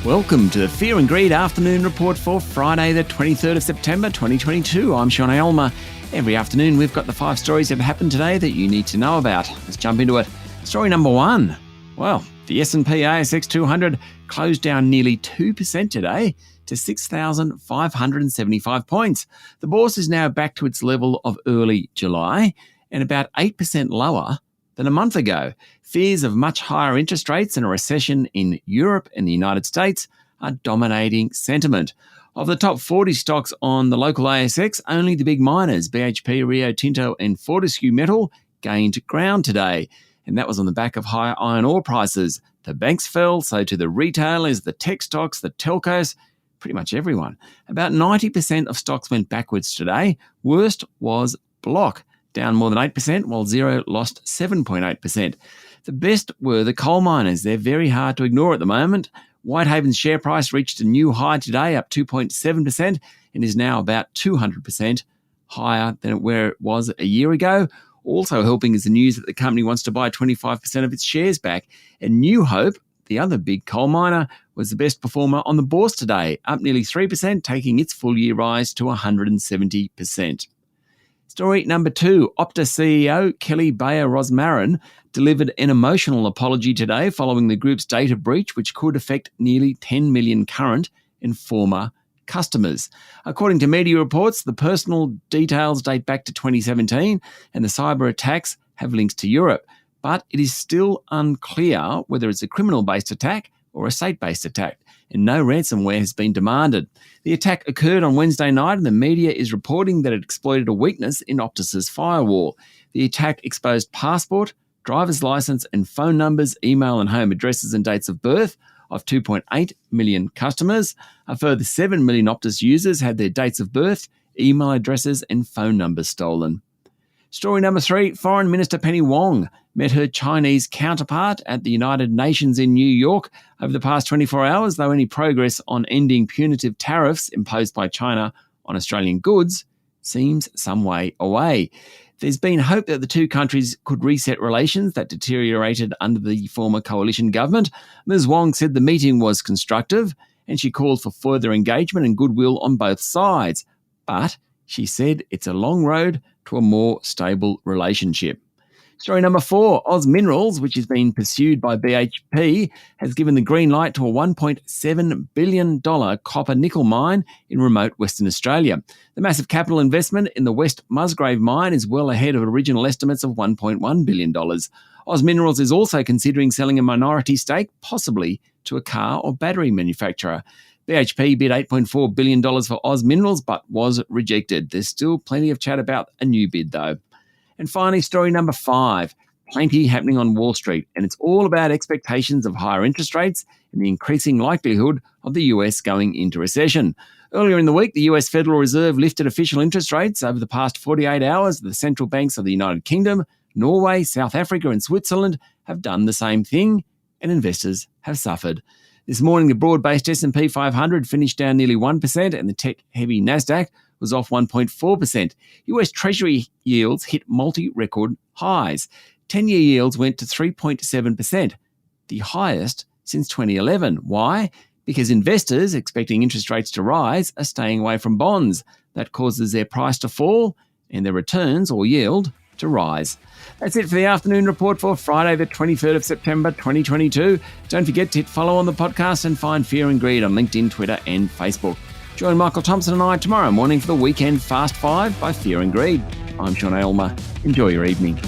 Welcome to the Fear and Greed Afternoon Report for Friday, the 23rd of September, 2022. I'm Sean Aylmer. Every afternoon, we've got the 5 stories that have happened today that you need to know about. Let's jump into it. Story number 1. Well, the S&P ASX 200 closed down nearly 2% today to 6,575 points. The bourse is now back to its level of early July and about 8% lower than a month ago. Fears of much higher interest rates and a recession in Europe and the United States are dominating sentiment. Of the top 40 stocks on the local ASX, only the big miners, BHP, Rio Tinto and Fortescue Metal, gained ground today. And that was on the back of higher iron ore prices. The banks fell, so to the retailers, the tech stocks, the telcos, pretty much everyone. About 90% of stocks went backwards today. Worst was Block, down more than 8%, while Xero lost 7.8%. The best were the coal miners. They're very hard to ignore at the moment. Whitehaven's share price reached a new high today, up 2.7%, and is now about 200% higher than where it was a year ago. Also helping is the news that the company wants to buy 25% of its shares back. And New Hope, the other big coal miner, was the best performer on the bourse today, up nearly 3%, taking its full-year rise to 170%. Story number 2, Optus CEO Kelly Bayer Rosmarin delivered an emotional apology today following the group's data breach, which could affect nearly 10 million current and former customers. According to media reports, the personal details date back to 2017 and the cyber attacks have links to Europe. But it is still unclear whether it's a criminal-based attack or a state-based attack, and no ransomware has been demanded. The attack occurred on Wednesday night, and the media is reporting that it exploited a weakness in Optus's firewall. The attack exposed passport, driver's license, and phone numbers, email and home addresses and dates of birth of 2.8 million customers. A further 7 million Optus users had their dates of birth, email addresses, and phone numbers stolen. Story number 3, Foreign Minister Penny Wong met her Chinese counterpart at the United Nations in New York over the past 24 hours, though any progress on ending punitive tariffs imposed by China on Australian goods seems some way away. There's been hope that the two countries could reset relations that deteriorated under the former coalition government. Ms. Wong said the meeting was constructive and she called for further engagement and goodwill on both sides. But she said it's a long road to a more stable relationship. Story number 4, Oz Minerals, which is being pursued by BHP, has given the green light to a $1.7 billion copper nickel mine in remote Western Australia. The massive capital investment in the West Musgrave mine is well ahead of original estimates of $1.1 billion. Oz Minerals is also considering selling a minority stake, possibly to a car or battery manufacturer. BHP bid $8.4 billion for Oz Minerals, but was rejected. There's still plenty of chat about a new bid, though. And finally, story number 5, plenty happening on Wall Street, and it's all about expectations of higher interest rates and the increasing likelihood of the US going into recession. Earlier in the week, the US Federal Reserve lifted official interest rates. Over the past 48 hours, the central banks of the United Kingdom, Norway, South Africa and Switzerland have done the same thing, and investors have suffered. This morning, the broad-based S&P 500 finished down nearly 1%, and the tech-heavy Nasdaq was off 1.4%. US Treasury yields hit multi-record highs. 10-year yields went to 3.7%, the highest since 2011. Why? Because investors expecting interest rates to rise are staying away from bonds. That causes their price to fall and their returns or yield to rise. That's it for the afternoon report for Friday, the 23rd of September, 2022. Don't forget to hit follow on the podcast and find Fear and Greed on LinkedIn, Twitter and Facebook. Join Michael Thompson and I tomorrow morning for the Weekend Fast 5 by Fear and Greed. I'm Sean Aylmer. Enjoy your evening.